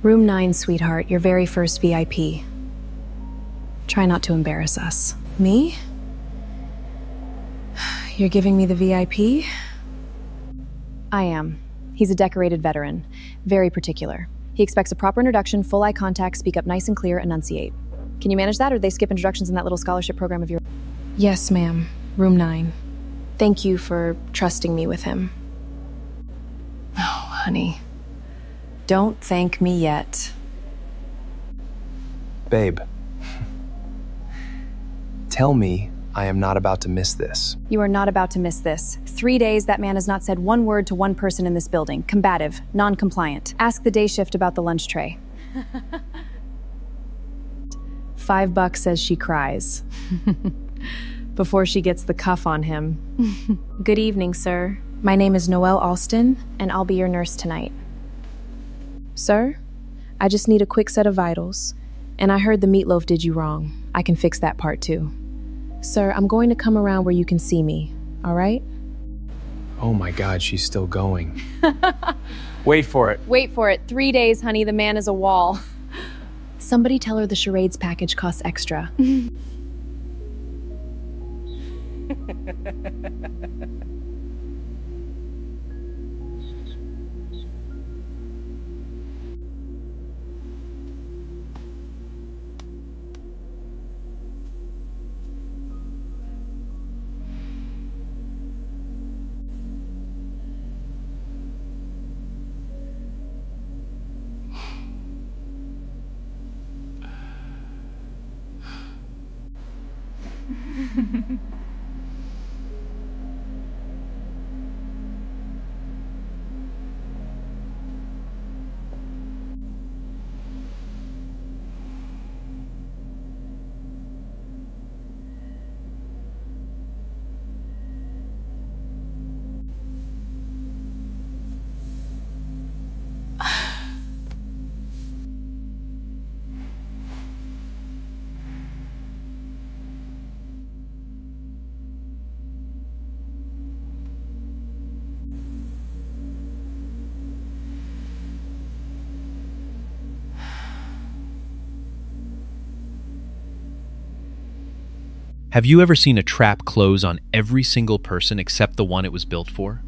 Room 9, sweetheart, your very first VIP. Try not to embarrass us. Me? You're giving me the VIP? I am. He's a decorated veteran. Very particular. He expects a proper introduction, full eye contact, speak up nice and clear, enunciate. Can you manage that, or do they skip introductions in that little scholarship program of yours? Yes, ma'am. Room 9. Thank you for trusting me with him. Oh, honey. Don't thank me yet. Babe, tell me I am not about to miss this. You are not about to miss this. 3 days, that man has not said one word to one person in this building. Combative, non-compliant. Ask the day shift about the lunch tray. $5 says she cries. Before she gets the cuff on him. Good evening, sir. My name is Noelle Alston, and I'll be your nurse tonight. Sir, I just need a quick set of vitals, and I heard the meatloaf did you wrong. I can fix that part too. Sir, I'm going to come around where you can see me, all right? Oh my God, she's still going. Wait for it. Wait for it. 3 days, honey. The man is a wall. Somebody tell her the charades package costs extra. Have you ever seen a trap close on every single person except the one it was built for?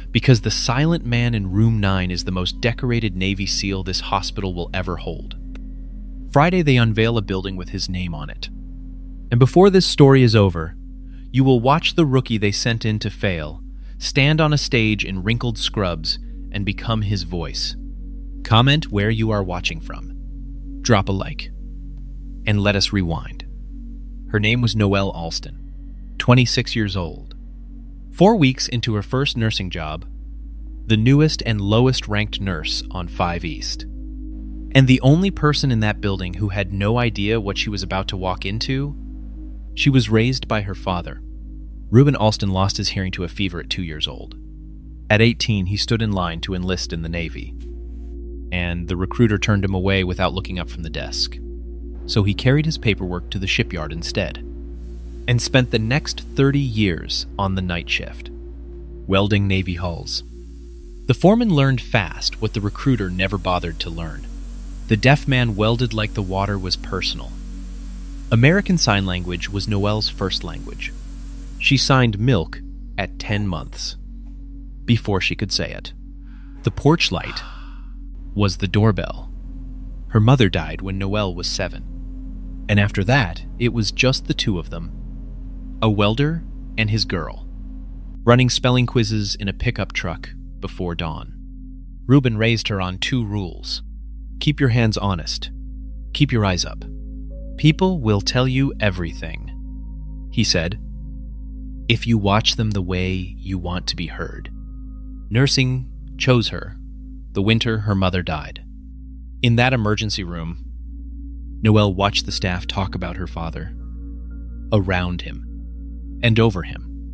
Because the silent man in room 9 is the most decorated Navy SEAL this hospital will ever hold. Friday, they unveil a building with his name on it. And before this story is over, you will watch the rookie they sent in to fail stand on a stage in wrinkled scrubs and become his voice. Comment where you are watching from. Drop a like. And let us rewind. Her name was Noelle Alston, 26 years old. 4 weeks into her first nursing job, the newest and lowest ranked nurse on 5 East. And the only person in that building who had no idea what she was about to walk into, she was raised by her father. Reuben Alston lost his hearing to a fever at 2 years old. At 18, he stood in line to enlist in the Navy, and the recruiter turned him away without looking up from the desk. So he carried his paperwork to the shipyard instead, and spent the next 30 years on the night shift, welding Navy hulls. The foreman learned fast what the recruiter never bothered to learn. The deaf man welded like the water was personal. American Sign Language was Noelle's first language. She signed milk at 10 months, before she could say it. The porch light was the doorbell. Her mother died when Noelle was 7. And after that, it was just the two of them, a welder and his girl, running spelling quizzes in a pickup truck before dawn. Reuben raised her on 2 rules. Keep your hands honest. Keep your eyes up. People will tell you everything, he said, if you watch them the way you want to be heard. Nursing chose her the winter her mother died. In that emergency room, Noelle watched the staff talk about her father, around him, and over him,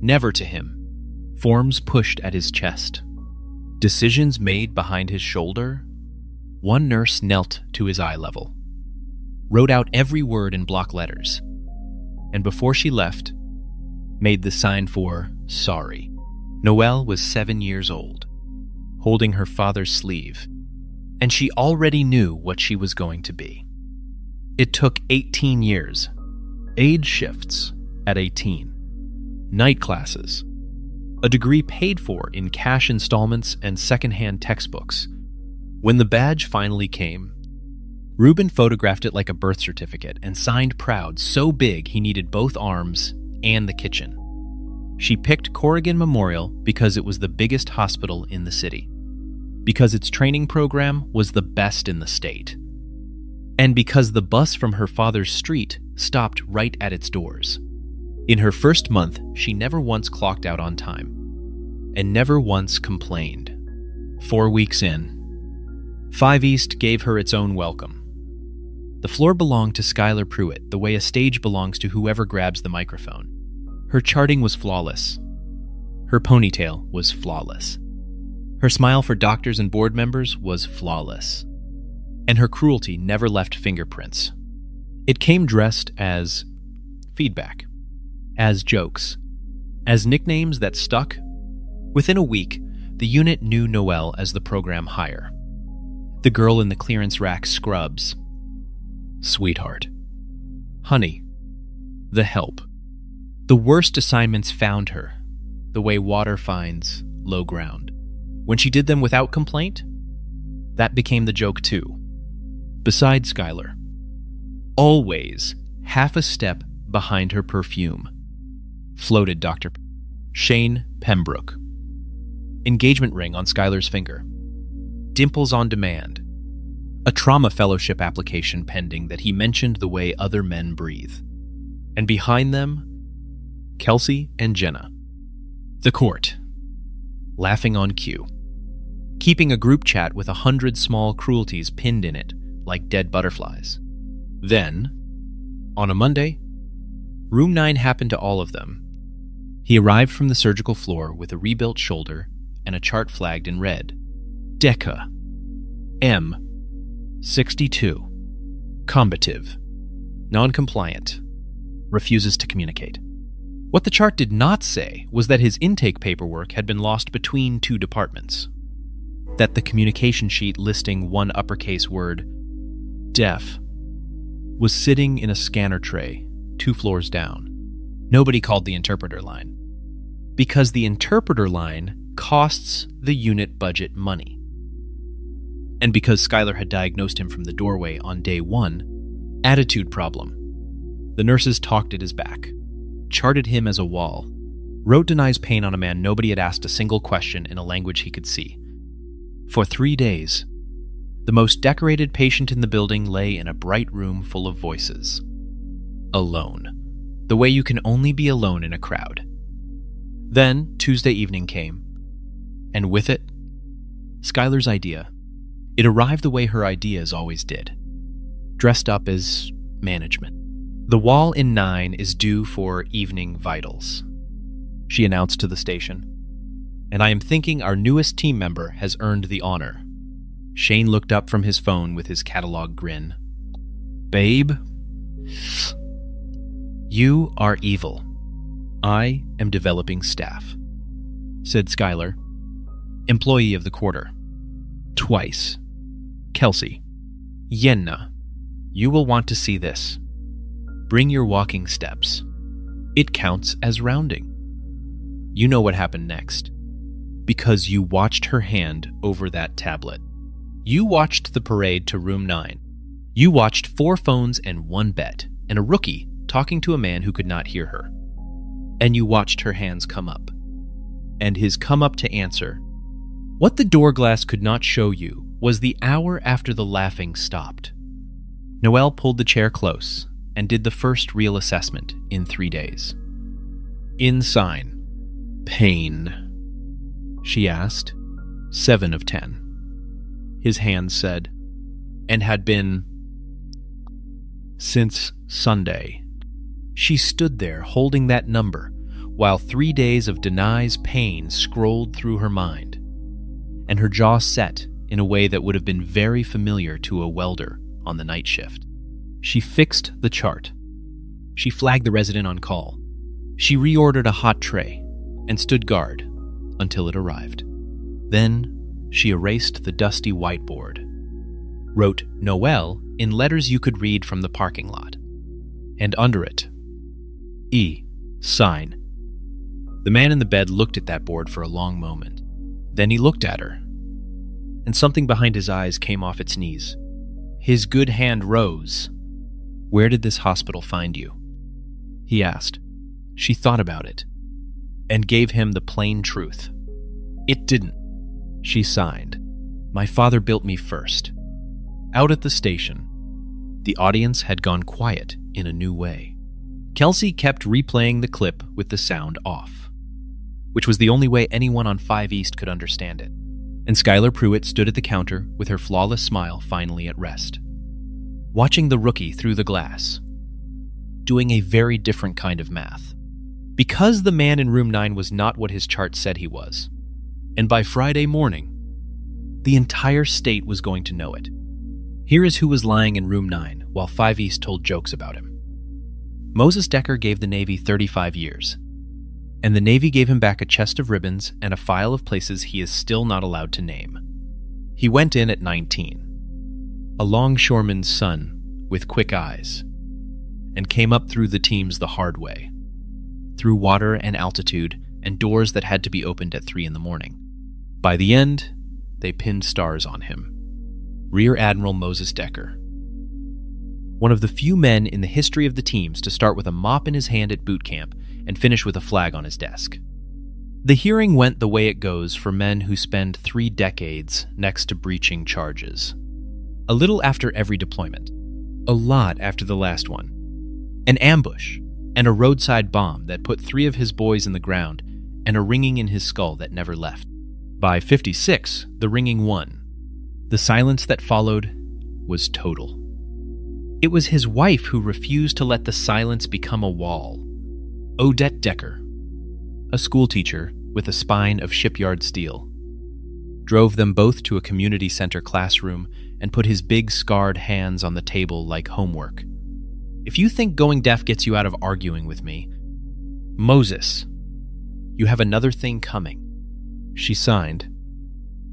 never to him, forms pushed at his chest, decisions made behind his shoulder. One nurse knelt to his eye level, wrote out every word in block letters, and before she left, made the sign for sorry. Noelle was 7 years old, holding her father's sleeve, and she already knew what she was going to be. It took 18 years, age shifts at 18, night classes, a degree paid for in cash installments and secondhand textbooks. When the badge finally came, Ruben photographed it like a birth certificate and signed proud so big he needed both arms and the kitchen. She picked Corrigan Memorial because it was the biggest hospital in the city, because its training program was the best in the state, and because the bus from her father's street stopped right at its doors. In her first month, she never once clocked out on time, and never once complained. 4 weeks in, 5 East gave her its own welcome. The floor belonged to Skylar Pruitt, the way a stage belongs to whoever grabs the microphone. Her charting was flawless. Her ponytail was flawless. Her smile for doctors and board members was flawless. And her cruelty never left fingerprints. It came dressed as feedback, as jokes, as nicknames that stuck. Within a week, the unit knew Noelle as the program hire. The girl in the clearance rack scrubs. Sweetheart. Honey. The help. The worst assignments found her, the way water finds low ground. When she did them without complaint, that became the joke too. Besides Skylar. Always half a step behind her perfume floated Dr. Shane Pembroke. Engagement ring on Skylar's finger. Dimples on demand. A trauma fellowship application pending that he mentioned the way other men breathe. And behind them, Kelsey and Jenna. The court. Laughing on cue. Keeping a group chat with 100 small cruelties pinned in it like dead butterflies. Then, on a Monday, Room 9 happened to all of them. He arrived from the surgical floor with a rebuilt shoulder and a chart flagged in red. DECA. M. 62. Combative. Non-compliant. Refuses to communicate. What the chart did not say was that his intake paperwork had been lost between two departments. That the communication sheet listing one uppercase word, deaf, was sitting in a scanner tray 2 floors down. Nobody called the interpreter line. Because the interpreter line costs the unit budget money. And because Skylar had diagnosed him from the doorway on day 1, attitude problem. The nurses talked at his back, charted him as a wall, wrote denies pain on a man nobody had asked a single question in a language he could see. For 3 days, the most decorated patient in the building lay in a bright room full of voices. Alone. The way you can only be alone in a crowd. Then Tuesday evening came, and with it, Skylar's idea. It arrived the way her ideas always did. Dressed up as management. The wall in 9 is due for evening vitals, she announced to the station. And I am thinking our newest team member has earned the honor. Shane looked up from his phone with his catalog grin. Babe, you are evil. I am developing staff, said Skylar, employee of the quarter. Twice. Kelsey, Yenna, you will want to see this. Bring your walking steps. It counts as rounding. You know what happened next. Because you watched her hand over that tablet. You watched the parade to room 9. You watched 4 phones and 1 bet, and a rookie talking to a man who could not hear her. And you watched her hands come up. And his come up to answer. What the door glass could not show you was the hour after the laughing stopped. Noelle pulled the chair close and did the first real assessment in 3 days. In sign. Pain. She asked. 7 of 10. His hand said, and had been since Sunday. She stood there holding that number while 3 days of denies pain scrolled through her mind, and her jaw set in a way that would have been very familiar to a welder on the night shift. She fixed the chart. She flagged the resident on call. She reordered a hot tray and stood guard until it arrived. Then she erased the dusty whiteboard wrote Noel in letters you could read from the parking lot. And under it, E. Sign. The man in the bed looked at that board for a long moment. Then he looked at her, and something behind his eyes came off its knees. His good hand rose. "Where did this hospital find you?" he asked. She thought about it, and gave him the plain truth. "It didn't." She signed. "My father built me first." Out at the station, the audience had gone quiet in a new way. Kelsey kept replaying the clip with the sound off, which was the only way anyone on 5 East could understand it. And Skylar Pruitt stood at the counter with her flawless smile finally at rest, watching the rookie through the glass, doing a very different kind of math. Because the man in room 9 was not what his chart said he was, and by Friday morning, the entire state was going to know it. Here is who was lying in room 9 while 5 East told jokes about him. Moses Decker gave the Navy 35 years, and the Navy gave him back a chest of ribbons and a file of places he is still not allowed to name. He went in at 19, a longshoreman's son with quick eyes, and came up through the teams the hard way, through water and altitude and doors that had to be opened at 3 in the morning. By the end, they pinned stars on him. Rear Admiral Moses Decker. One of the few men in the history of the teams to start with a mop in his hand at boot camp and finish with a flag on his desk. The hearing went the way it goes for men who spend 3 decades next to breaching charges. A little after every deployment. A lot after the last one. An ambush and a roadside bomb that put 3 of his boys in the ground and a ringing in his skull that never left. By 56, the ringing won. The silence that followed was total. It was his wife who refused to let the silence become a wall. Odette Decker, a schoolteacher with a spine of shipyard steel, drove them both to a community center classroom and put his big scarred hands on the table like homework. "If you think going deaf gets you out of arguing with me, Moses, you have another thing coming." She signed,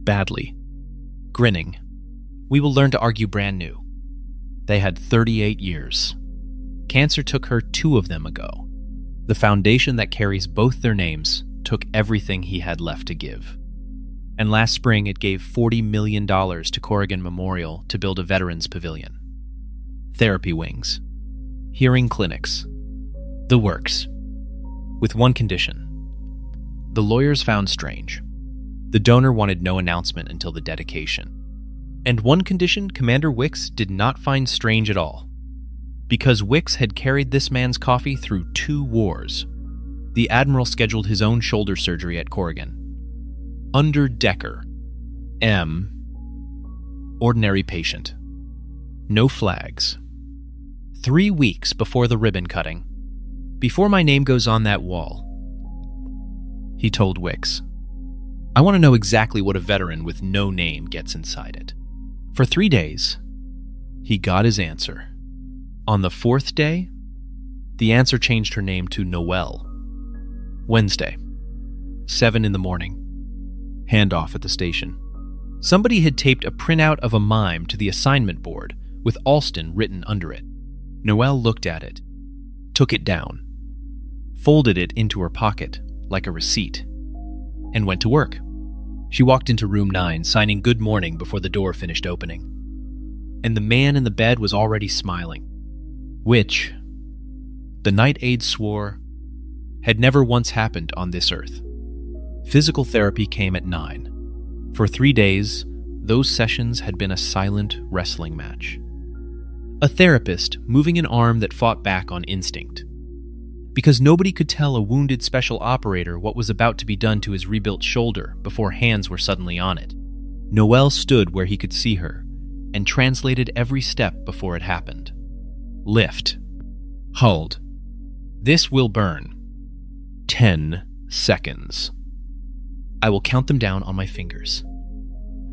badly, grinning. "We will learn to argue brand new." They had 38 years. Cancer took her 2 of them ago. The foundation that carries both their names took everything he had left to give. And last spring, it gave $40 million to Corrigan Memorial to build a veterans pavilion. Therapy wings. Hearing clinics. The works. With one condition. The lawyers found strange. The donor wanted no announcement until the dedication. And one condition Commander Wicks did not find strange at all. Because Wicks had carried this man's coffee through 2 wars, the Admiral scheduled his own shoulder surgery at Corrigan. Under Decker. M. Ordinary patient. No flags. 3 weeks before the ribbon cutting. "Before my name goes on that wall," he told Wicks, "I want to know exactly what a veteran with no name gets inside it." For 3 days, he got his answer. On the 4th day, the answer changed her name to Noel. Wednesday, 7 in the morning. Handoff at the station. Somebody had taped a printout of a mime to the assignment board with Alston written under it. Noel looked at it, took it down, folded it into her pocket like a receipt, and went to work. She walked into room 9, signing good morning before the door finished opening. And the man in the bed was already smiling, which, the night aide swore, had never once happened on this earth. Physical therapy came at 9. For 3 days, those sessions had been a silent wrestling match. A therapist moving an arm that fought back on instinct. Because nobody could tell a wounded special operator what was about to be done to his rebuilt shoulder before hands were suddenly on it. Noel stood where he could see her and translated every step before it happened. Lift. Hold. This will burn. 10 seconds. I will count them down on my fingers.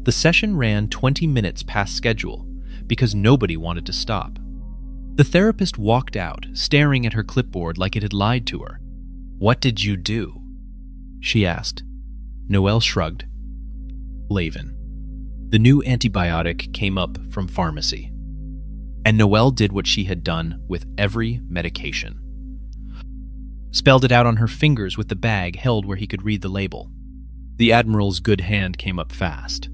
The session ran 20 minutes past schedule because nobody wanted to stop. The therapist walked out, staring at her clipboard like it had lied to her. "What did you do?" she asked. Noel shrugged. "Laven." The new antibiotic came up from pharmacy, and Noelle did what she had done with every medication. Spelled it out on her fingers with the bag held where he could read the label. The Admiral's good hand came up fast.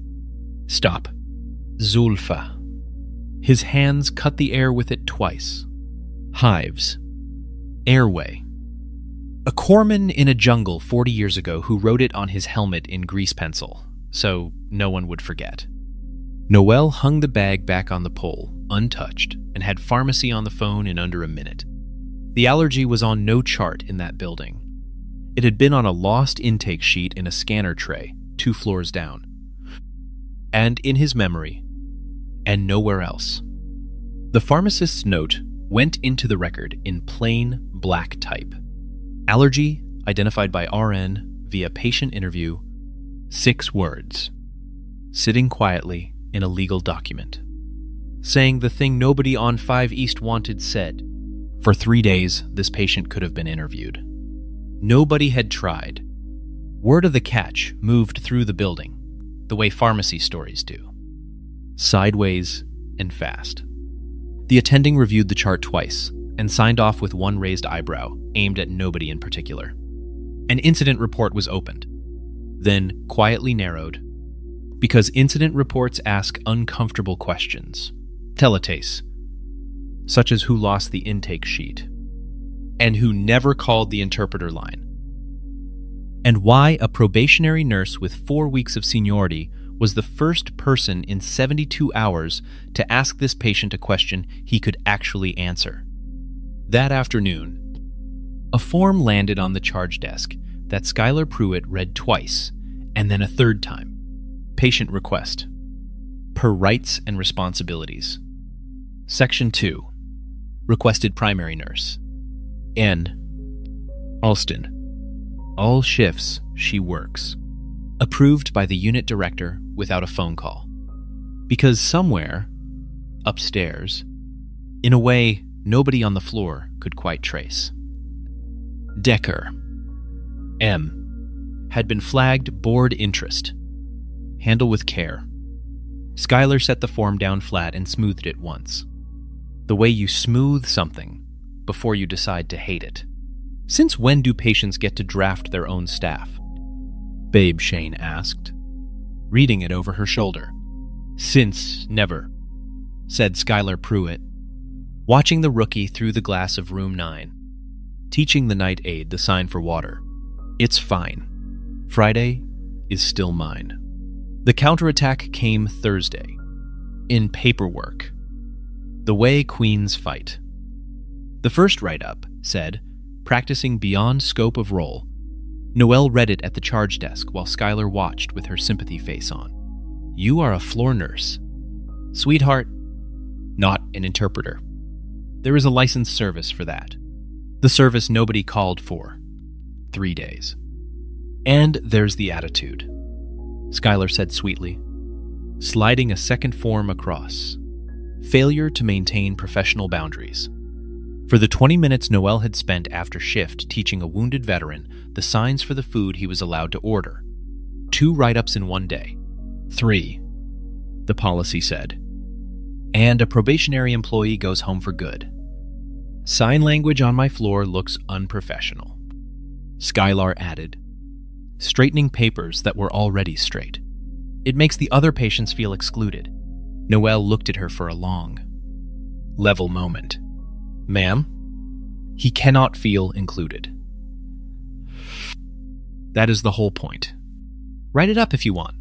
Stop. Zulfa. His hands cut the air with it twice. Hives. Airway. A corpsman in a jungle 40 years ago who wrote it on his helmet in grease pencil, so no one would forget. Noelle hung the bag back on the pole, untouched, and had pharmacy on the phone in under a minute. The allergy was on no chart in that building. It had been on a lost intake sheet in a scanner tray, 2 floors down. And in his memory, and nowhere else. The pharmacist's note went into the record in plain black type. Allergy identified by RN via patient interview, 6 words. Sitting quietly in a legal document. Saying the thing nobody on 5 East wanted said. For 3 days, this patient could have been interviewed. Nobody had tried. Word of the catch moved through the building, the way pharmacy stories do. Sideways and fast. The attending reviewed the chart twice and signed off with one raised eyebrow aimed at nobody in particular. An incident report was opened, then quietly narrowed, because incident reports ask uncomfortable questions. Teletase, such as who lost the intake sheet, and who never called the interpreter line, and why a probationary nurse with 4 weeks of seniority was the first person in 72 hours to ask this patient a question he could actually answer. That afternoon, a form landed on the charge desk that Skylar Pruitt read twice, and then a third time. Patient request. Per rights and responsibilities. Section 2. Requested primary nurse. N. Alston. All shifts she works. Approved by the unit director without a phone call. Because somewhere, upstairs, in a way nobody on the floor could quite trace. Decker. M. Had been flagged board interest. Handle with care. Skylar set the form down flat and smoothed it once. The way you smooth something before you decide to hate it. Since when do patients get to draft their own staff? Babe Shane asked, reading it over her shoulder. Since never, said Skylar Pruitt, watching the rookie through the glass of room 9, teaching the night aide the sign for water. It's fine. Friday is still mine. The counterattack came Thursday, in paperwork. The way queens fight. The first write-up said, practicing beyond scope of role. Noelle read it at the charge desk while Skylar watched with her sympathy face on. You are a floor nurse. Sweetheart, not an interpreter. There is a licensed service for that. The service nobody called for. 3 days. And there's the attitude, Skylar said sweetly, sliding a second form across. Failure to maintain professional boundaries. For the 20 minutes Noelle had spent after shift teaching a wounded veteran the signs for the food he was allowed to order. 2 write-ups in 1 day. 3, the policy said. And a probationary employee goes home for good. Sign language on my floor looks unprofessional, Skylar added, straightening papers that were already straight. It makes the other patients feel excluded. Noelle looked at her for a long, level moment. Ma'am, he cannot feel included. That is the whole point. Write it up if you want.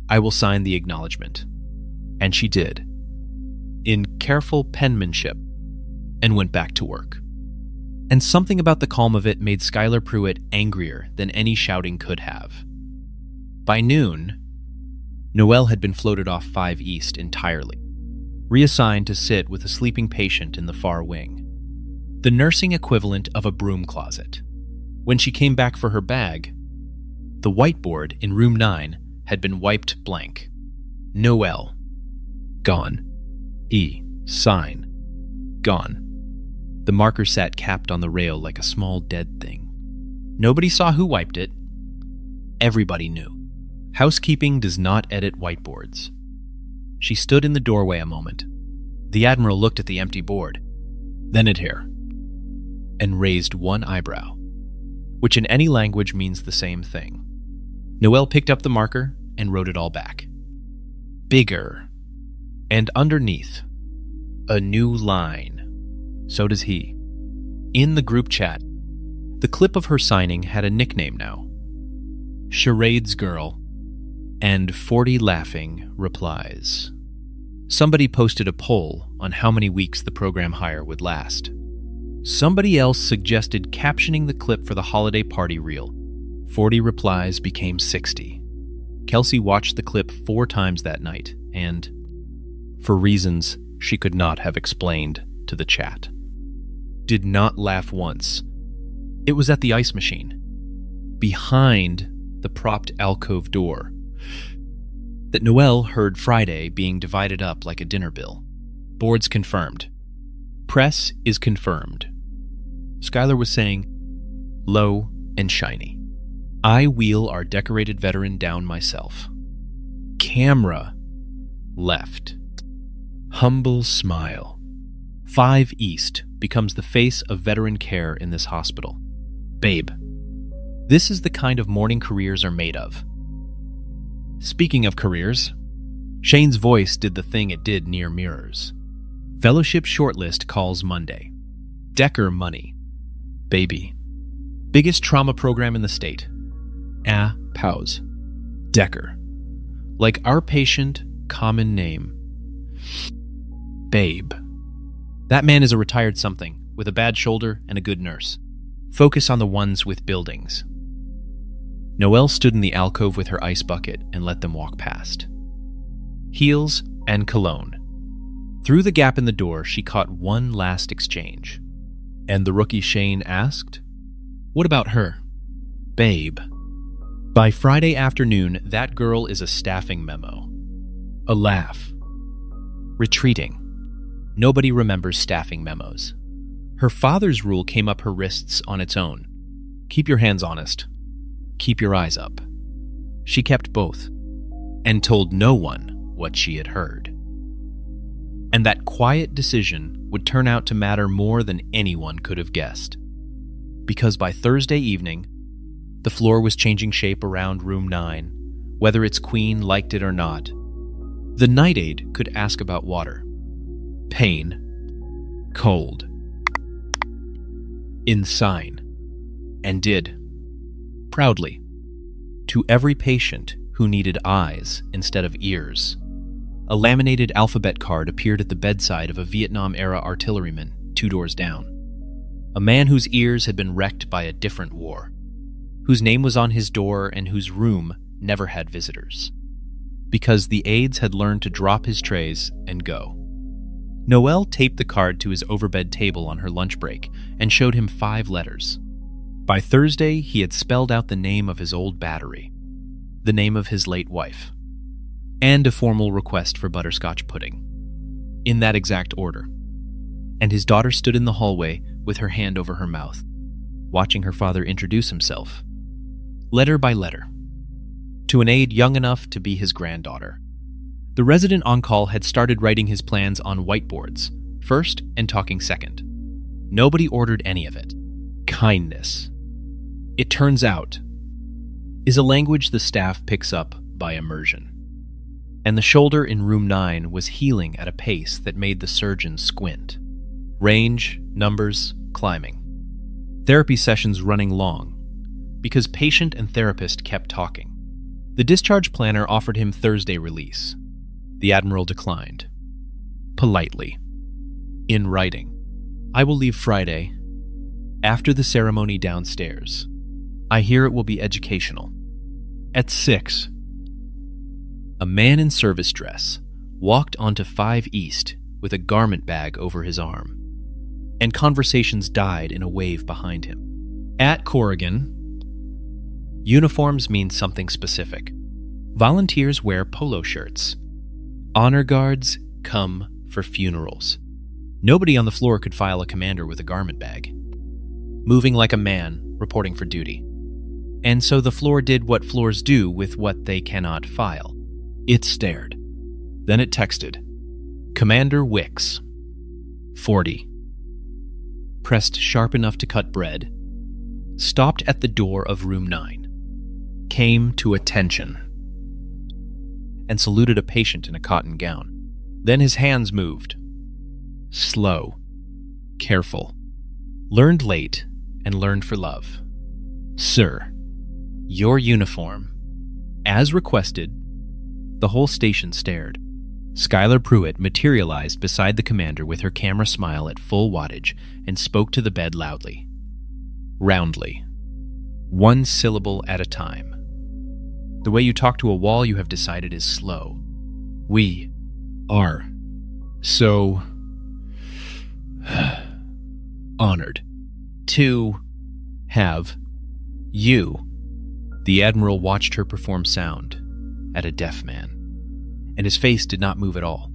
I will sign the acknowledgement. And she did, in careful penmanship, and went back to work. And something about the calm of it made Skylar Pruitt angrier than any shouting could have. By noon, Noelle had been floated off 5 East entirely, reassigned to sit with a sleeping patient in the far wing, the nursing equivalent of a broom closet. When she came back for her bag, the whiteboard in room 9 had been wiped blank. Noelle. Gone. E. Sign. Gone. The marker sat capped on the rail like a small dead thing. Nobody saw who wiped it. Everybody knew. Housekeeping does not edit whiteboards. She stood in the doorway a moment. The Admiral looked at the empty board, then at her, and raised one eyebrow, which in any language means the same thing. Noelle picked up the marker and wrote it all back. Bigger. And underneath, a new line. So does he. In the group chat, the clip of her signing had a nickname now. Charades Girl. And 40 laughing replies. Somebody posted a poll on how many weeks the program hire would last. Somebody else suggested captioning the clip for the holiday party reel. 40 replies became 60. Kelsey watched the clip 4 times that night, and, for reasons she could not have explained to the chat, did not laugh once. It was at the ice machine, behind the propped alcove door, that Noelle heard Friday being divided up like a dinner bill. Boards confirmed. Press is confirmed. Skylar was saying, low and shiny. I wheel our decorated veteran down myself. Camera left. Humble smile. 5 East becomes the face of veteran care in this hospital. Babe, this is the kind of morning careers are made of. Speaking of careers, Shane's voice did the thing it did near mirrors. Fellowship shortlist calls Monday. Decker money. Baby. Biggest trauma program in the state. Pause. Decker. Like our patient, common name. Babe. That man is a retired something, with a bad shoulder and a good nurse. Focus on the ones with buildings. Noelle stood in the alcove with her ice bucket and let them walk past. Heels and cologne. Through the gap in the door, she caught one last exchange. And the rookie Shane asked, "What about her?" Babe. By Friday afternoon, that girl is a staffing memo. A laugh. Retreating. Nobody remembers staffing memos. Her father's rule came up her wrists on its own. Keep your hands honest. Keep your eyes up. She kept both, and told no one what she had heard. And that quiet decision would turn out to matter more than anyone could have guessed. Because by Thursday evening, the floor was changing shape around room 9, whether its queen liked it or not. The night aide could ask about water. Pain. Cold. In sign. And did. Proudly. To every patient who needed eyes instead of ears. A laminated alphabet card appeared at the bedside of a Vietnam-era artilleryman 2 doors down. A man whose ears had been wrecked by a different war, whose name was on his door and whose room never had visitors. Because the aides had learned to drop his trays and go. Noelle taped the card to his overbed table on her lunch break and showed him 5 letters. By Thursday, he had spelled out the name of his old battery, the name of his late wife, and a formal request for butterscotch pudding, in that exact order. And his daughter stood in the hallway with her hand over her mouth, watching her father introduce himself, letter by letter, to an aide young enough to be his granddaughter. The resident on call had started writing his plans on whiteboards, first and talking second. Nobody ordered any of it. Kindness, it turns out, is a language the staff picks up by immersion. And the shoulder in room 9 was healing at a pace that made the surgeon squint. Range, numbers, climbing. Therapy sessions running long, because patient and therapist kept talking. The discharge planner offered him Thursday release. The Admiral declined. Politely. In writing. I will leave Friday, after the ceremony downstairs. I hear it will be educational. At 6. A man in service dress walked onto 5 East with a garment bag over his arm, and conversations died in a wave behind him. At Corrigan, uniforms mean something specific. Volunteers wear polo shirts. Honor guards come for funerals. Nobody on the floor could file a commander with a garment bag. Moving like a man, reporting for duty. And so the floor did what floors do with what they cannot file. It stared. Then it texted, Commander Wicks, 40. Pressed sharp enough to cut bread. Stopped at the door of room 9. Came to attention. And saluted a patient in a cotton gown. Then his hands moved. Slow. Careful. Learned late and learned for love. Sir, your uniform. As requested. The whole station stared. Skylar Pruitt materialized beside the commander with her camera smile at full wattage and spoke to the bed loudly. Roundly. One syllable at a time. The way you talk to a wall, you have decided, is slow. We are so honored to have you. The Admiral watched her perform sound at a deaf man, and his face did not move at all.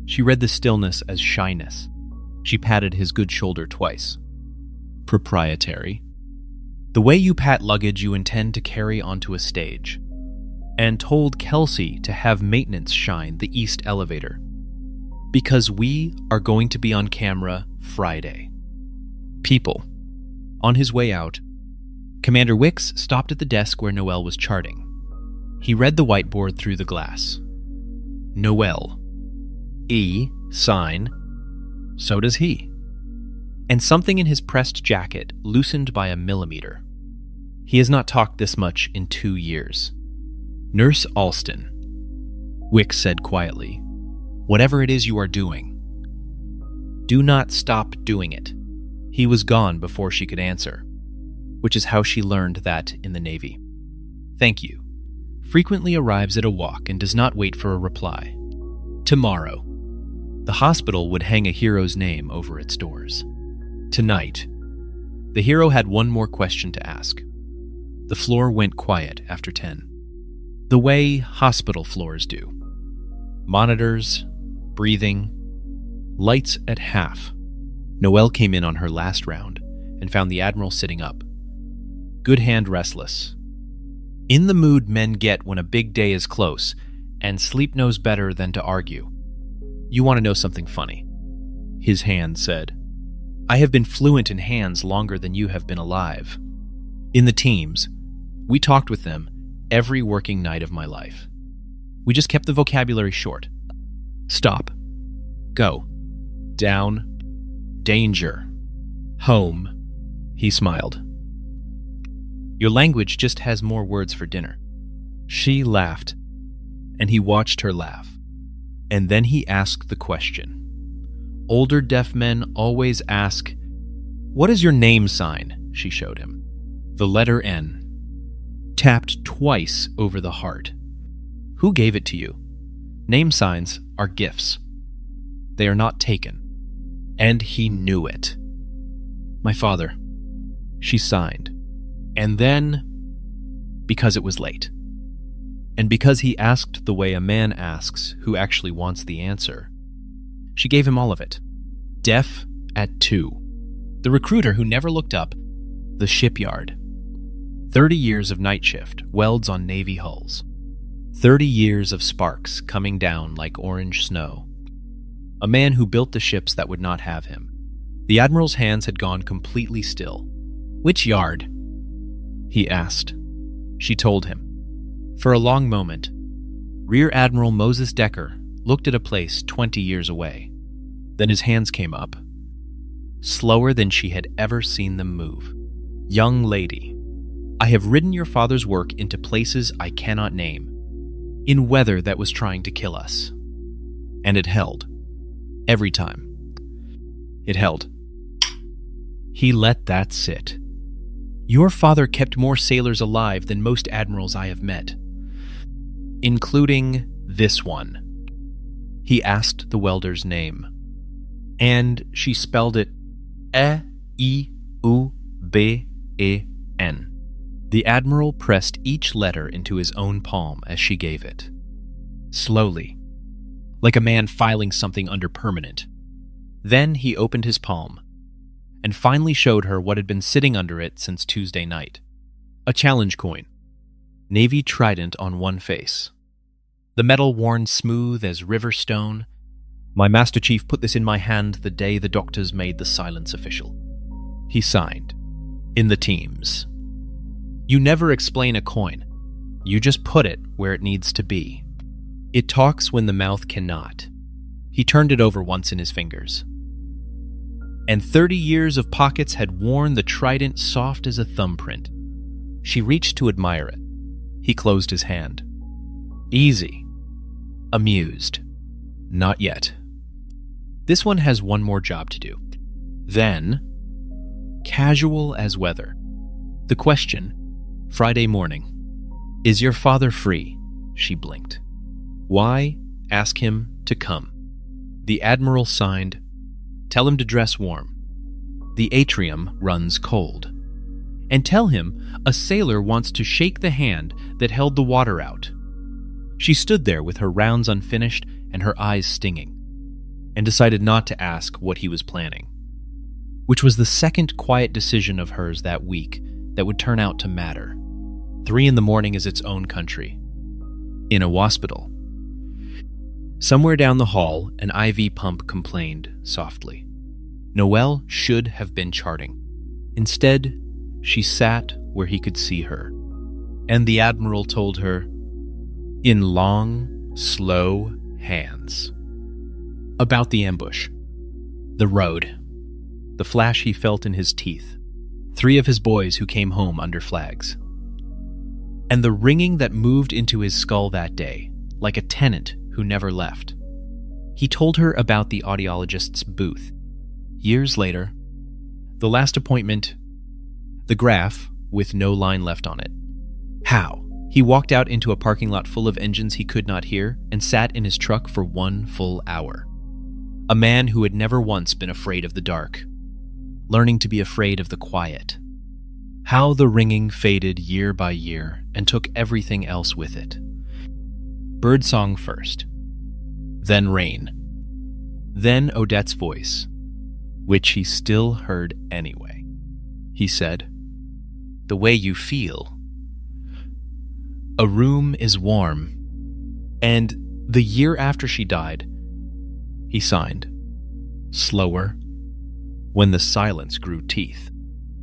She read the stillness as shyness. She patted his good shoulder twice. Proprietary. The way you pat luggage you intend to carry onto a stage. And told Kelsey to have maintenance shine the east elevator. Because we are going to be on camera Friday. People. On his way out, Commander Wicks stopped at the desk where Noel was charting. He read the whiteboard through the glass. Noel. E, sign. So does he. And something in his pressed jacket loosened by a millimeter. He has not talked this much in 2 years. Nurse Alston. Wicks said quietly, whatever it is you are doing, do not stop doing it. He was gone before she could answer, which is how she learned that in the Navy. Thank you. Frequently arrives at a walk and does not wait for a reply. Tomorrow. The hospital would hang a hero's name over its doors. Tonight. The hero had one more question to ask. The floor went quiet after 10. The way hospital floors do. Monitors, breathing, lights at half. Noelle came in on her last round and found the Admiral sitting up. Good hand restless. In the mood men get when a big day is close, and sleep knows better than to argue. You want to know something funny? His hand said, I have been fluent in hands longer than you have been alive. In the teams, we talked with them every working night of my life. We just kept the vocabulary short. Stop. Go. Down. Danger. Home. He smiled. Your language just has more words for dinner. She laughed, and he watched her laugh. And then he asked the question. Older deaf men always ask, what is your name sign? She showed him. The letter N. Tapped twice over the heart. Who gave it to you? Name signs are gifts. They are not taken. And he knew it. My father. She signed. And then, because it was late. And because he asked the way a man asks who actually wants the answer, she gave him all of it. Deaf at 2. The recruiter who never looked up. The shipyard. 30 years of night shift, welds on Navy hulls. 30 years of sparks coming down like orange snow. A man who built the ships that would not have him. The Admiral's hands had gone completely still. Which yard? He asked. She told him. For a long moment, Rear Admiral Moses Decker looked at a place 20 years away. Then his hands came up, slower than she had ever seen them move. Young lady, I have ridden your father's work into places I cannot name, in weather that was trying to kill us. And it held. Every time. It held. He let that sit. Your father kept more sailors alive than most admirals I have met. Including this one. He asked the welder's name. And she spelled it E-I-U-B-E-N. The Admiral pressed each letter into his own palm as she gave it. Slowly. Like a man filing something under permanent. Then he opened his palm and finally showed her what had been sitting under it since Tuesday night. A challenge coin. Navy trident on one face. the metal worn smooth as river stone. My Master Chief put this in my hand the day the doctors made the silence official. He signed. In the Teams. You never explain a coin. You just put it where it needs to be. It talks when the mouth cannot. He turned it over once in his fingers. And 30 years of pockets had worn the trident soft as a thumbprint. She reached to admire it. He closed his hand. Easy. Amused. Not yet. This one has one more job to do. Then, casual as weather. The question, Friday morning. Is your father free? She blinked. Why? Ask him to come. The Admiral signed. Tell him to dress warm. The atrium runs cold. And tell him a sailor wants to shake the hand that held the water out. She stood there with her rounds unfinished and her eyes stinging, and decided not to ask what he was planning, which was the second quiet decision of hers that week that would turn out to matter. 3 a.m. is its own country. In a hospital. Somewhere down the hall, an IV pump complained softly. Noelle should have been charting. Instead, she sat where he could see her. And the Admiral told her, in long, slow hands, about the ambush, the road, the flash he felt in his teeth, 3 of his boys who came home under flags, and the ringing that moved into his skull that day, like a tenant who never left. He told her about the audiologist's booth. Years later, the last appointment, the graph with no line left on it. How? He walked out into a parking lot full of engines he could not hear and sat in his truck for 1 full hour. A man who had never once been afraid of the dark, learning to be afraid of the quiet. How the ringing faded year by year and took everything else with it. Birdsong first, then rain, then Odette's voice, which he still heard anyway. He said, the way you feel. A room is warm. And the year after she died, he signed, slower, when the silence grew teeth.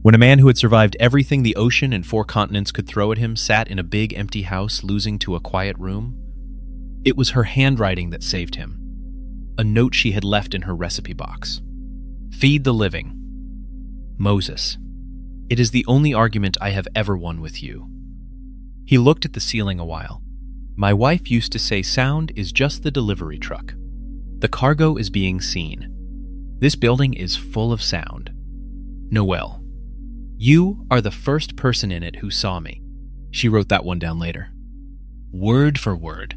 When a man who had survived everything the ocean and 4 continents could throw at him sat in a big empty house losing to a quiet room, it was her handwriting that saved him. A note she had left in her recipe box. Feed the living. Moses, it is the only argument I have ever won with you. He looked at the ceiling a while. My wife used to say sound is just the delivery truck. The cargo is being seen. This building is full of sound. Noelle, you are the first person in it who saw me. She wrote that one down later. Word for word.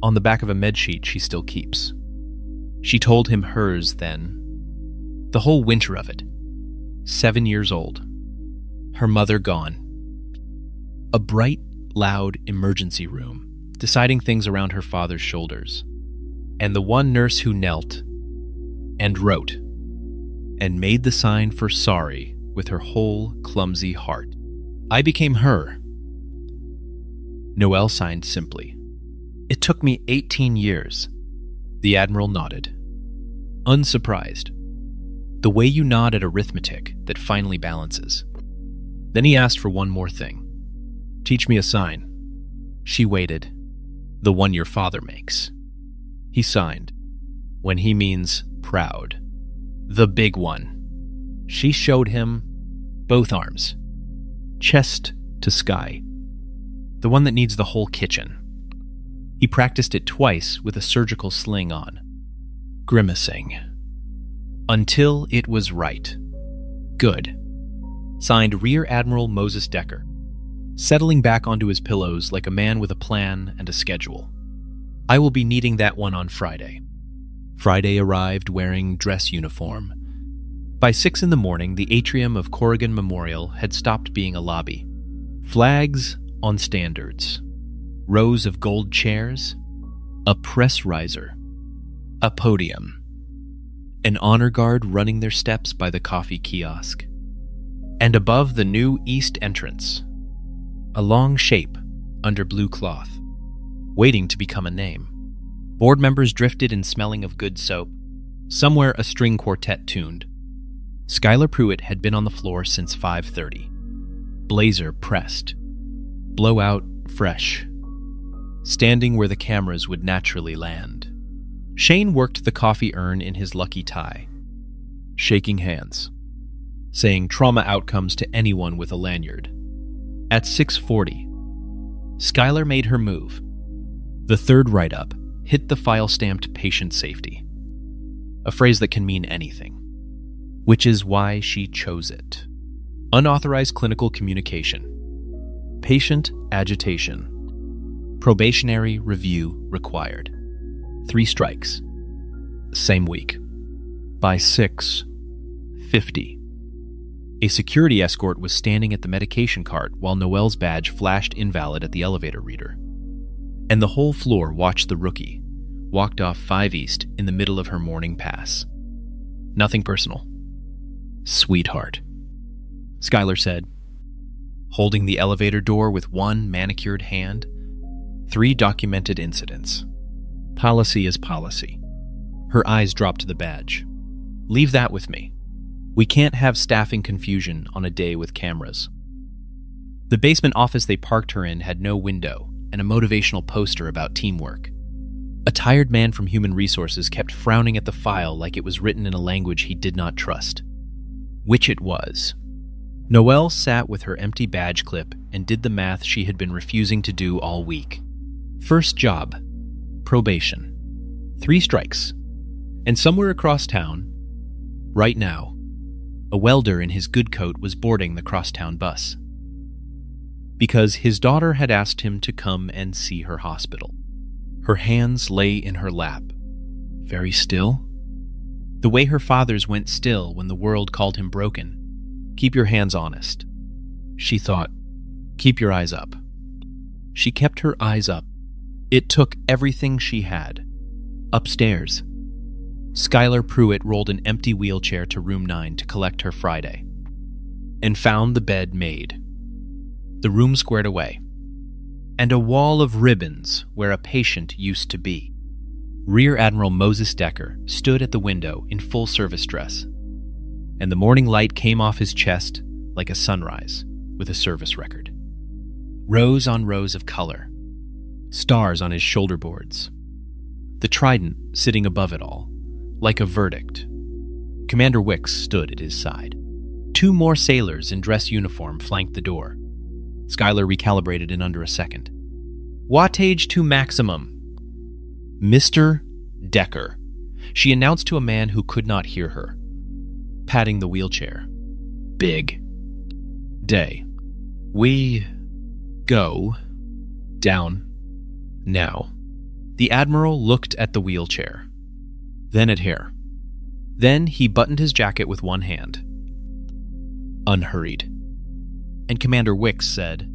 On the back of a med sheet she still keeps. She told him hers then. The whole winter of it. 7 years old. Her mother gone. A bright, loud emergency room, deciding things around her father's shoulders. And the one nurse who knelt and wrote and made the sign for sorry with her whole clumsy heart. I became her. Noelle signed simply. It took me 18 years. The Admiral nodded. Unsurprised. The way you nod at arithmetic that finally balances. Then he asked for one more thing. Teach me a sign. She waited. The one your father makes. He signed. When he means proud. The big one. She showed him both arms. Chest to sky. The one that needs the whole kitchen. He practiced it twice with a surgical sling on. Grimacing. Until it was right. Good. Signed Rear Admiral Moses Decker. Settling back onto his pillows like a man with a plan and a schedule. I will be needing that one on Friday. Friday arrived wearing dress uniform. By 6 a.m, the atrium of Corrigan Memorial had stopped being a lobby. Flags on standards. Rows of gold chairs. A press riser. A podium. An honor guard running their steps by the coffee kiosk. And above the new east entrance, a long shape under blue cloth. waiting to become a name. Board members drifted in smelling of good soap. Somewhere a string quartet tuned. Skylar Pruitt had been on the floor since 5:30. Blazer pressed. Blowout fresh. Standing where the cameras would naturally land. Shane worked the coffee urn in his lucky tie. Shaking hands. Saying trauma outcomes to anyone with a lanyard. At 6:40, Skylar made her move. The third write-up hit the file-stamped patient safety. A phrase that can mean anything. Which is why she chose it. Unauthorized clinical communication. Patient agitation. Probationary review required. 3 strikes. Same week. By 6:50. A security escort was standing at the medication cart while Noelle's badge flashed invalid at the elevator reader. And the whole floor watched the rookie, walked off 5 East in the middle of her morning pass. Nothing personal. Sweetheart, Skylar said, holding the elevator door with one manicured hand. 3 documented incidents. Policy is policy. Her eyes dropped to the badge. Leave that with me. We can't have staffing confusion on a day with cameras. The basement office they parked her in had no window and a motivational poster about teamwork. A tired man from Human Resources kept frowning at the file like it was written in a language he did not trust. Which it was. Noelle sat with her empty badge clip and did the math she had been refusing to do all week. First job. Probation. 3 strikes. And somewhere across town, right now, a welder in his good coat was boarding the crosstown bus. Because his daughter had asked him to come and see her hospital. Her hands lay in her lap. Very still. The way her father's went still when the world called him broken. Keep your hands honest. She thought, keep your eyes up. She kept her eyes up. It took everything she had. Upstairs. Skylar Pruitt rolled an empty wheelchair to room 9 to collect her Friday. And found the bed made. The room squared away. And a wall of ribbons where a patient used to be. Rear Admiral Moses Decker stood at the window in full service dress. And the morning light came off his chest like a sunrise with a service record. Rows on rows of color. Stars on his shoulder boards. The trident sitting above it all, like a verdict. Commander Wicks stood at his side. 2 more sailors in dress uniform flanked the door. Skylar recalibrated in under a second. Wattage to maximum. Mr. Decker, she announced to a man who could not hear her, patting the wheelchair. Big day. We go down now. The Admiral looked at the wheelchair, then at hair. Then he buttoned his jacket with one hand. Unhurried. And Commander Wicks said,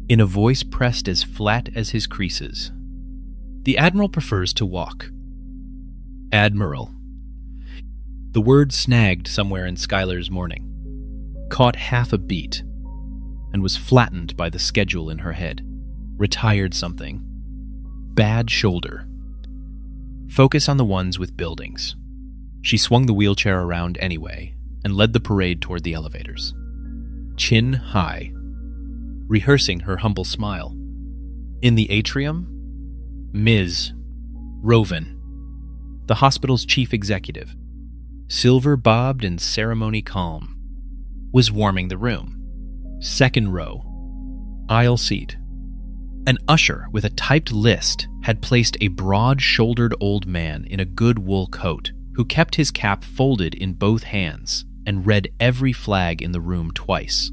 in a voice pressed as flat as his creases, the Admiral prefers to walk. Admiral. The word snagged somewhere in Skylar's morning, caught half a beat, and was flattened by the schedule in her head. Retired something. Bad shoulder. Focus on the ones with buildings. She swung the wheelchair around anyway and led the parade toward the elevators. Chin high, rehearsing her humble smile. In the atrium, Ms. Roven, the hospital's chief executive, silver-bobbed and ceremony calm, was warming the room. Second row, aisle seat. An usher with a typed list had placed a broad-shouldered old man in a good wool coat who kept his cap folded in both hands and read every flag in the room twice.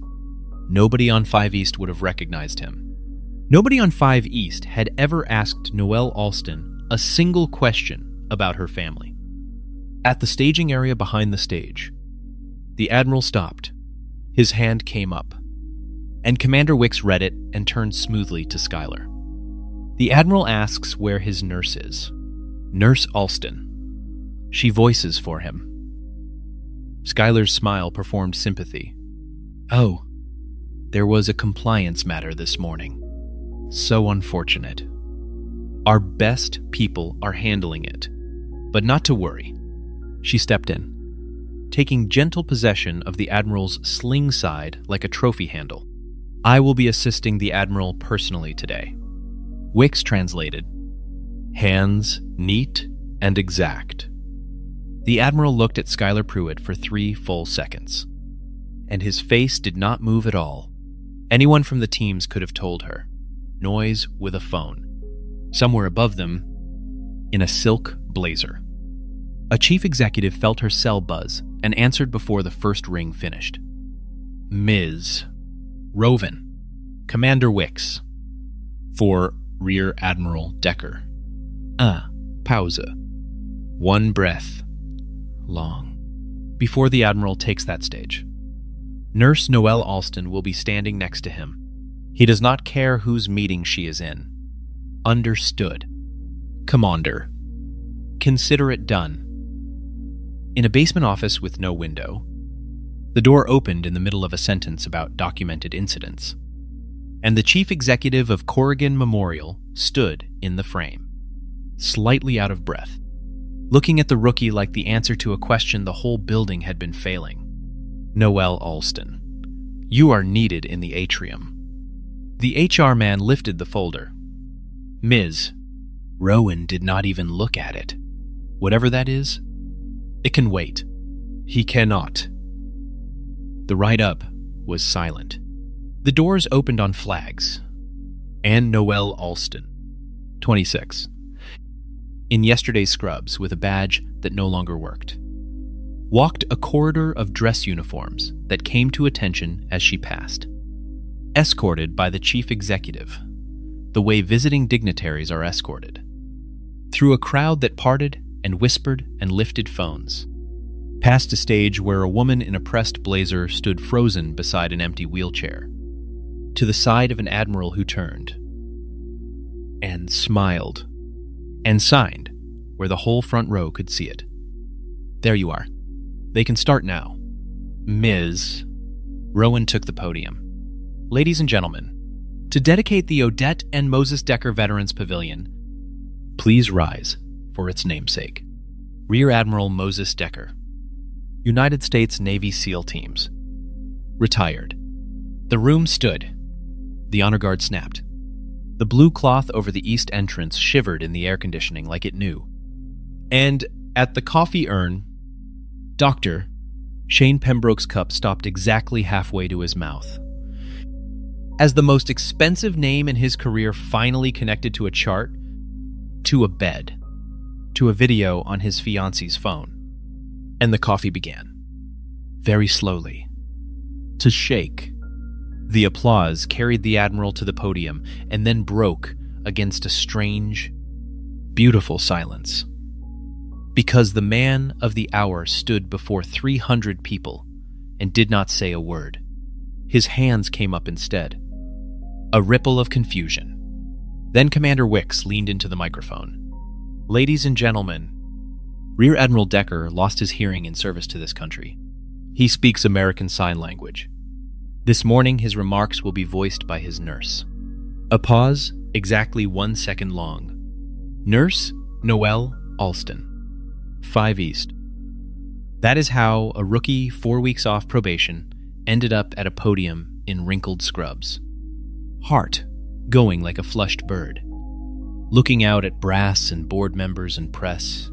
Nobody on 5 East would have recognized him. Nobody on 5 East had ever asked Noelle Alston a single question about her family. At the staging area behind the stage, the Admiral stopped. His hand came up, and Commander Wicks read it and turned smoothly to Skylar. The Admiral asks where his nurse is. Nurse Alston. She voices for him. Skylar's smile performed sympathy. Oh, there was a compliance matter this morning. So unfortunate. Our best people are handling it. But not to worry. She stepped in, taking gentle possession of the Admiral's sling side like a trophy handle. I will be assisting the Admiral personally today. Wicks translated. Hands neat and exact. The Admiral looked at Skylar Pruitt for 3 full seconds, and his face did not move at all. Anyone from the teams could have told her. Noise with a phone. Somewhere above them, in a silk blazer. A chief executive felt her cell buzz and answered before the first ring finished. Ms. Roven, Commander Wicks. For Rear Admiral Decker. Pausa. 1 breath. Long. Before the Admiral takes that stage. Nurse Noelle Alston will be standing next to him. He does not care whose meeting she is in. Understood. Commander. Consider it done. In a basement office with no window, the door opened in the middle of a sentence about documented incidents, and the chief executive of Corrigan Memorial stood in the frame, slightly out of breath, looking at the rookie like the answer to a question the whole building had been failing. Noelle Alston, you are needed in the atrium. The HR man lifted the folder. Ms. Rowan did not even look at it. Whatever that is, it can wait. He cannot. The write-up was silent. The doors opened on flags. Anne Noelle Alston, 26. In yesterday's scrubs with a badge that no longer worked. Walked a corridor of dress uniforms that came to attention as she passed. Escorted by the chief executive, the way visiting dignitaries are escorted. Through a crowd that parted and whispered and lifted phones. Past a stage where a woman in a pressed blazer stood frozen beside an empty wheelchair. To the side of an admiral who turned and smiled and signed where the whole front row could see it. There you are. They can start now. Ms. Rowan took the podium. Ladies and gentlemen, to dedicate the Odette and Moses Decker Veterans Pavilion, please rise for its namesake. Rear Admiral Moses Decker, United States Navy SEAL Teams. Retired. The room stood. The honor guard snapped. The blue cloth over the east entrance shivered in the air conditioning like it knew. And at the coffee urn, Dr. Shane Pembroke's cup stopped exactly halfway to his mouth. As the most expensive name in his career finally connected to a chart, to a bed, to a video on his fiancée's phone. And the coffee began, very slowly, to shake. The applause carried the Admiral to the podium and then broke against a strange, beautiful silence. Because the man of the hour stood before 300 people and did not say a word. His hands came up instead. A ripple of confusion. Then Commander Wicks leaned into the microphone. Ladies and gentlemen, Rear Admiral Decker lost his hearing in service to this country. He speaks American Sign Language. This morning, his remarks will be voiced by his nurse. A pause, exactly 1 second long. Nurse Noelle Alston, 5 East. That is how a rookie 4 weeks off probation ended up at a podium in wrinkled scrubs. Heart going like a flushed bird. Looking out at brass and board members and press.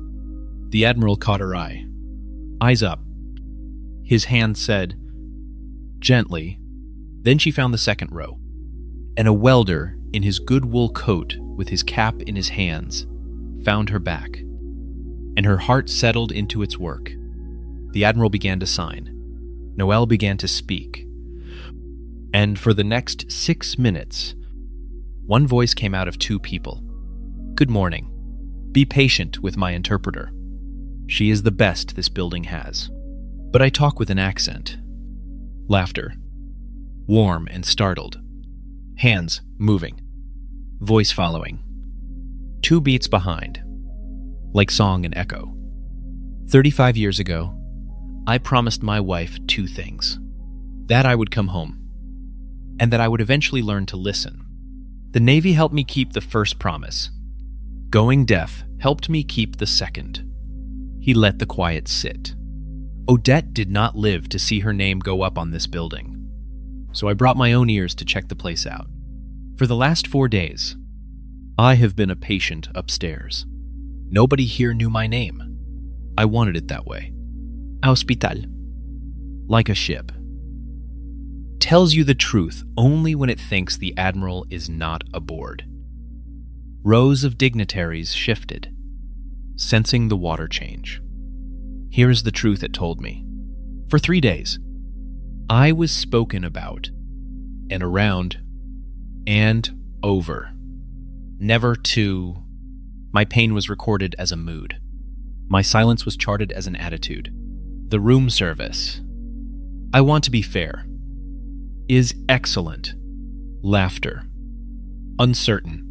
The Admiral caught her eye. Eyes up. His hand said, gently. Then she found the second row. And a welder in his good wool coat with his cap in his hands found her back. And her heart settled into its work. The Admiral began to sign. Noelle began to speak. And for the next 6 minutes, one voice came out of 2 people. Good morning. Be patient with my interpreter. She is the best this building has. But I talk with an accent. Laughter. Warm and startled. Hands moving. Voice following. 2 beats behind. Like song and echo. 35 years ago, I promised my wife 2 things. That I would come home. And that I would eventually learn to listen. The Navy helped me keep the first promise. Going deaf helped me keep the second. He let the quiet sit. Odette did not live to see her name go up on this building, so I brought my own ears to check the place out. For the last 4 days, I have been a patient upstairs. Nobody here knew my name. I wanted it that way. Hospital. Like a ship. Tells you the truth only when it thinks the admiral is not aboard. Rows of dignitaries shifted, sensing the water change. Here is the truth it told me. For 3 days, I was spoken about, and around, and over. Never to. My pain was recorded as a mood. My silence was charted as an attitude. The room service, I want to be fair, is excellent. Laughter. Uncertain.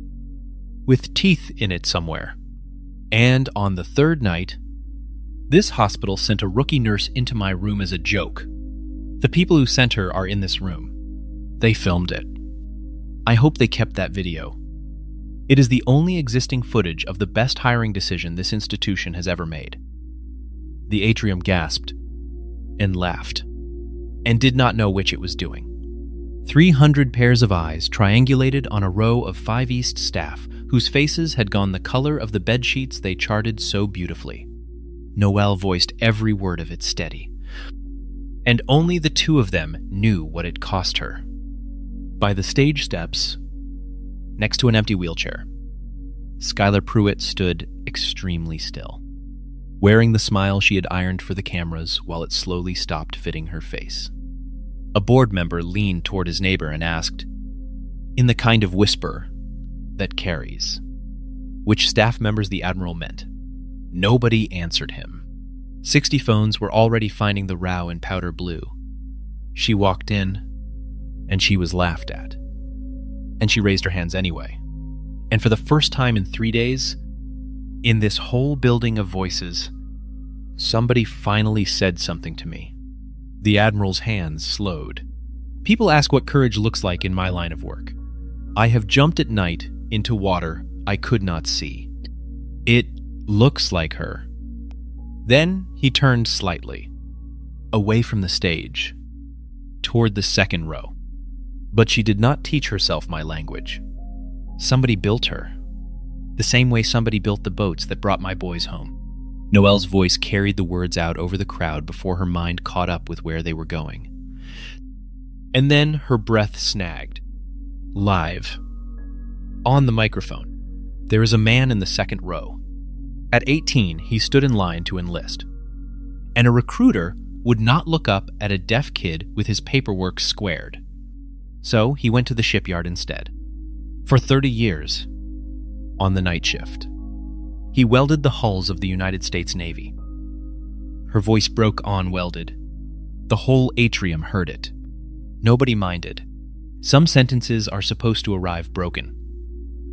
With teeth in it somewhere. And on the 3rd night, this hospital sent a rookie nurse into my room as a joke. The people who sent her are in this room. They filmed it. I hope they kept that video. It is the only existing footage of the best hiring decision this institution has ever made. The atrium gasped and laughed and did not know which it was doing. 300 pairs of eyes triangulated on a row of 5 East staff whose faces had gone the color of the bedsheets they charted so beautifully. Noelle voiced every word of it steady. And only the 2 of them knew what it cost her. By the stage steps, next to an empty wheelchair, Skylar Pruitt stood extremely still, wearing the smile she had ironed for the cameras while it slowly stopped fitting her face. A board member leaned toward his neighbor and asked, in the kind of whisper that carries, which staff members the Admiral meant. Nobody answered him. 60 phones were already finding the row in powder blue. She walked in, and she was laughed at. And she raised her hands anyway. And for the first time in 3 days, in this whole building of voices, somebody finally said something to me. The Admiral's hands slowed. People ask what courage looks like in my line of work. I have jumped at night into water I could not see. It looks like her. Then he turned slightly, away from the stage, toward the 2nd row. But she did not teach herself my language. Somebody built her, the same way somebody built the boats that brought my boys home. Noelle's voice carried the words out over the crowd before her mind caught up with where they were going. And then her breath snagged. Live. On the microphone, there is a man in the 2nd row. At 18, he stood in line to enlist. And a recruiter would not look up at a deaf kid with his paperwork squared. So he went to the shipyard instead. For 30 years, on the night shift, he welded the hulls of the United States Navy. Her voice broke on welded. The whole atrium heard it. Nobody minded. Some sentences are supposed to arrive broken.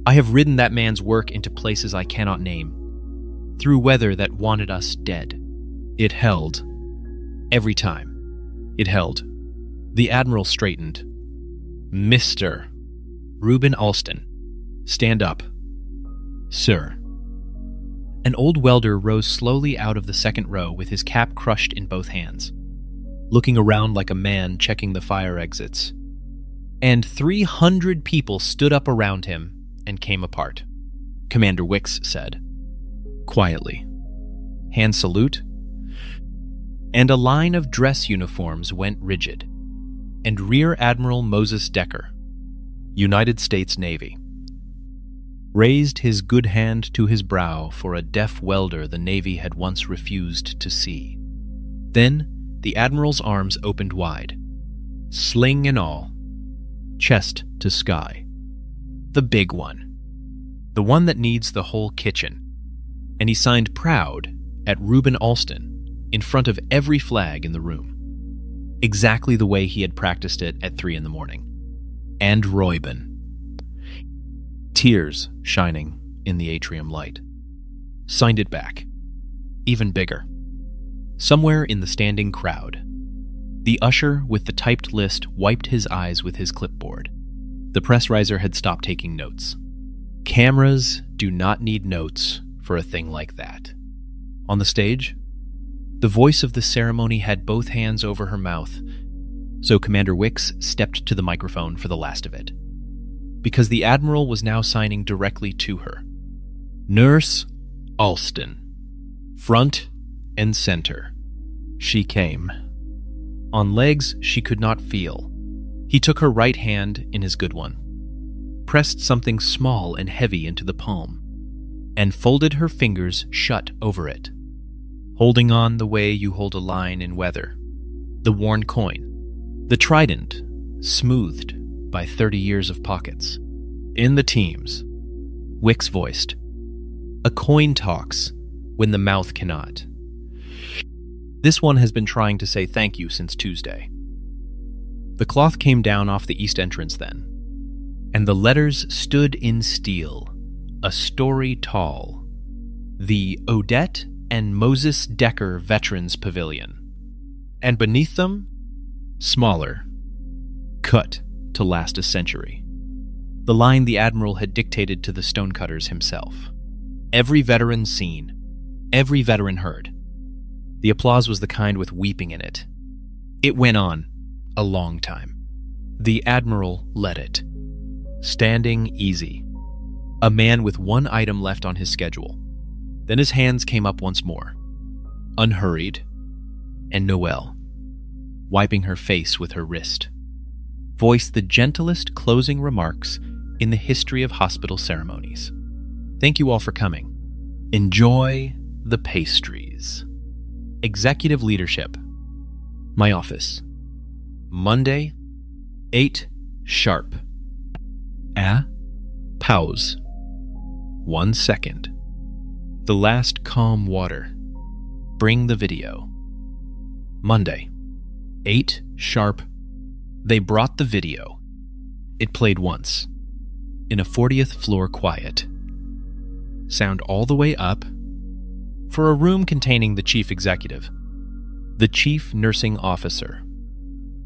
I have ridden that man's work into places I cannot name, through weather that wanted us dead. It held. Every time. It held. The Admiral straightened. Mr. Reuben Alston, stand up. Sir. An old welder rose slowly out of the 2nd row with his cap crushed in both hands, looking around like a man checking the fire exits. And 300 people stood up around him and came apart. Commander Wicks said, quietly, hand salute, and a line of dress uniforms went rigid. And Rear Admiral Moses Decker, United States Navy, raised his good hand to his brow for a deaf welder the Navy had once refused to see. Then the Admiral's arms opened wide, sling and all, chest to sky. The big one. The one that needs the whole kitchen. And he signed proud at Reuben Alston in front of every flag in the room. Exactly the way he had practiced it at 3 a.m. And Reuben. Tears shining in the atrium light. Signed it back. Even bigger. Somewhere in the standing crowd, the usher with the typed list wiped his eyes with his clipboard. The press riser had stopped taking notes. Cameras do not need notes for a thing like that. On the stage, the voice of the ceremony had both hands over her mouth, so Commander Wicks stepped to the microphone for the last of it. Because the Admiral was now signing directly to her. Nurse Alston, front and center. She came. On legs she could not feel. He took her right hand in his good one, pressed something small and heavy into the palm, and folded her fingers shut over it, holding on the way you hold a line in weather, the worn coin, the trident smoothed by 30 years of pockets. In the teams, Wicks voiced, "A coin talks when the mouth cannot." This one has been trying to say thank you since Tuesday. The cloth came down off the east entrance then, and the letters stood in steel, a story tall. The Odette and Moses Decker Veterans Pavilion. And beneath them, smaller, cut to last a century. The line the Admiral had dictated to the stonecutters himself. Every veteran seen, every veteran heard. The applause was the kind with weeping in it. It went on a long time. The Admiral led it, standing easy, a man with one item left on his schedule. Then his hands came up once more, unhurried, and Noelle, wiping her face with her wrist, voiced the gentlest closing remarks in the history of hospital ceremonies. Thank you all for coming. Enjoy the pastries. Executive leadership. My office. Monday, 8 sharp. Pause. 1 second. The last calm water. Bring the video. Monday, 8 sharp. They brought the video. It played once. In a 40th floor quiet. Sound all the way up. For a room containing the chief executive, the chief nursing officer,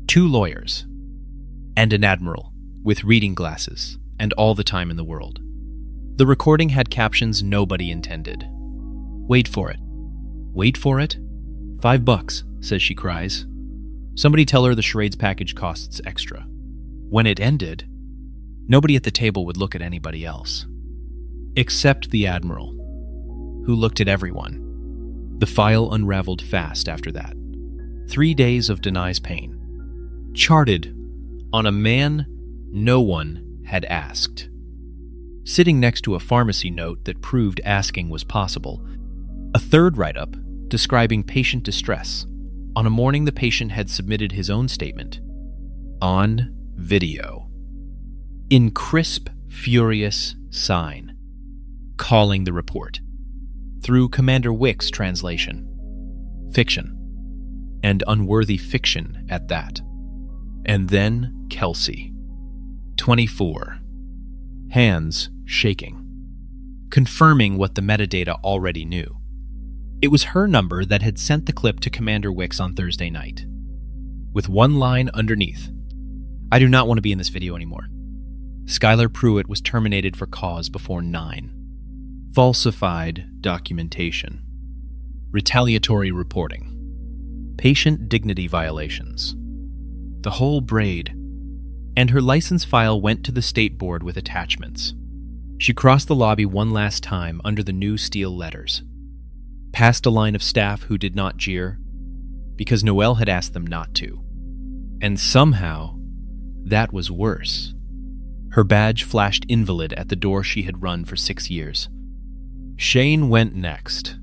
2 lawyers, and an admiral with reading glasses and all the time in the world. The recording had captions nobody intended. Wait for it. Wait for it. $5, says she cries. Somebody tell her the charades package costs extra. When it ended, nobody at the table would look at anybody else. Except the Admiral, who looked at everyone. The file unraveled fast after that. 3 days of Denai's pain. Charted on a man no one had asked. Sitting next to a pharmacy note that proved asking was possible. A third write-up describing patient distress on a morning the patient had submitted his own statement. On video. In crisp, furious sign. Calling the report. Through Commander Wicks' translation. Fiction. And unworthy fiction at that. And then Kelsey. 24. Hands shaking. Confirming what the metadata already knew. It was her number that had sent the clip to Commander Wicks on Thursday night. With one line underneath. I do not want to be in this video anymore. Skylar Pruitt was terminated for cause before 9. Falsified documentation. Retaliatory reporting. Patient dignity violations. The whole braid. And her license file went to the state board with attachments. She crossed the lobby one last time under the new steel letters. Past a line of staff who did not jeer, because Noelle had asked them not to. And somehow, that was worse. Her badge flashed invalid at the door she had run for 6 years. Shane went next.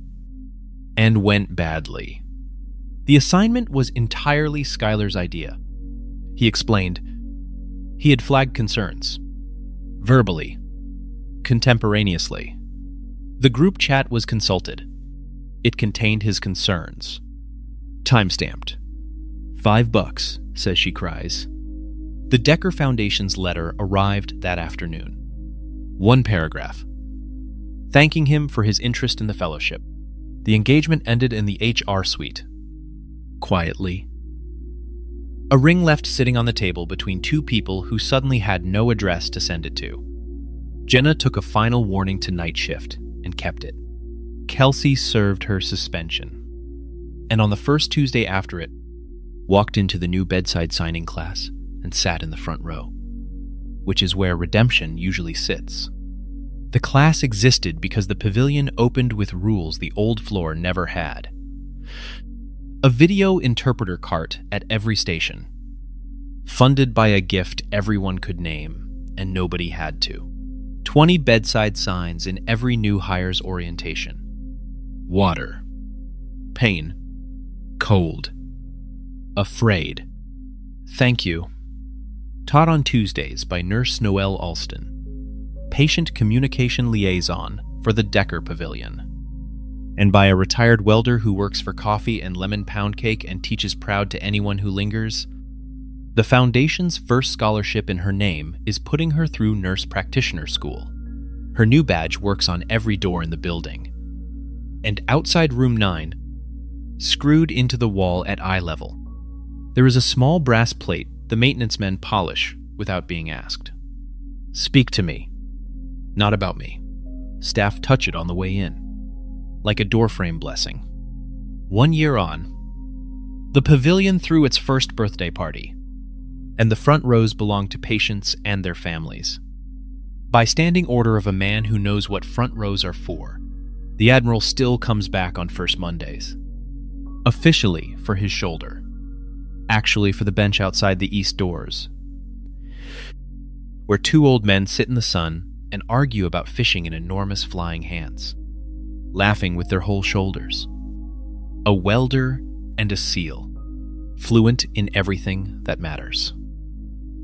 And went badly. The assignment was entirely Skylar's idea. He explained. He had flagged concerns. Verbally. Contemporaneously. The group chat was consulted. It contained his concerns. Time-stamped. $5, says she cries. The Decker Foundation's letter arrived that afternoon. 1 paragraph. Thanking him for his interest in the fellowship. The engagement ended in the HR suite. Quietly. A ring left sitting on the table between 2 people who suddenly had no address to send it to. Jenna took a final warning to night shift and kept it. Kelsey served her suspension, and on the first Tuesday after it, walked into the new bedside signing class and sat in the front row, which is where redemption usually sits. The class existed because the pavilion opened with rules the old floor never had. A video interpreter cart at every station, funded by a gift everyone could name and nobody had to. 20 bedside signs in every new hire's orientation. Water. Pain. Cold. Afraid. Thank you. Taught on Tuesdays by Nurse Noelle Alston, Patient Communication Liaison for the Decker Pavilion, and by a retired welder who works for coffee and lemon pound cake and teaches proud to anyone who lingers. The Foundation's first scholarship in her name is putting her through nurse practitioner school. Her new badge works on every door in the building. And outside room 9, screwed into the wall at eye level, there is a small brass plate the maintenance men polish without being asked. Speak to me. Not about me. Staff touch it on the way in, like a doorframe blessing. 1 year on, the pavilion threw its first birthday party, and the front rows belong to patients and their families. By standing order of a man who knows what front rows are for, the Admiral still comes back on first Mondays. Officially for his shoulder. Actually for the bench outside the east doors, where 2 old men sit in the sun and argue about fishing in enormous flying hands, laughing with their whole shoulders. A welder and a seal, fluent in everything that matters.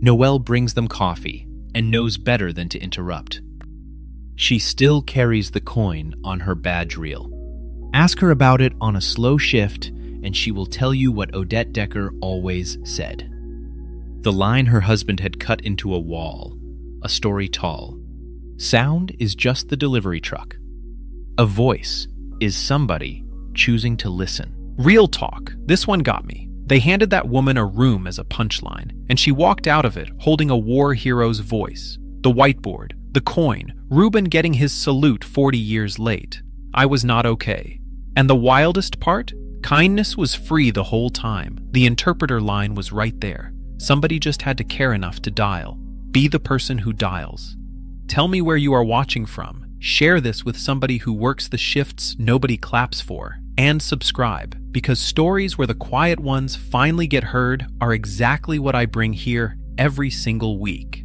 Noelle brings them coffee and knows better than to interrupt. She still carries the coin on her badge reel. Ask her about it on a slow shift and she will tell you what Odette Decker always said. The line her husband had cut into a wall, a story tall. Sound is just the delivery truck. A voice is somebody choosing to listen. Real talk. This one got me. They handed that woman a room as a punchline, and she walked out of it holding a war hero's voice. The whiteboard, the coin, Reuben getting his salute 40 years late. I was not okay. And the wildest part? Kindness was free the whole time. The interpreter line was right there. Somebody just had to care enough to dial. Be the person who dials. Tell me where you are watching from. Share this with somebody who works the shifts nobody claps for. And subscribe, because stories where the quiet ones finally get heard are exactly what I bring here every single week.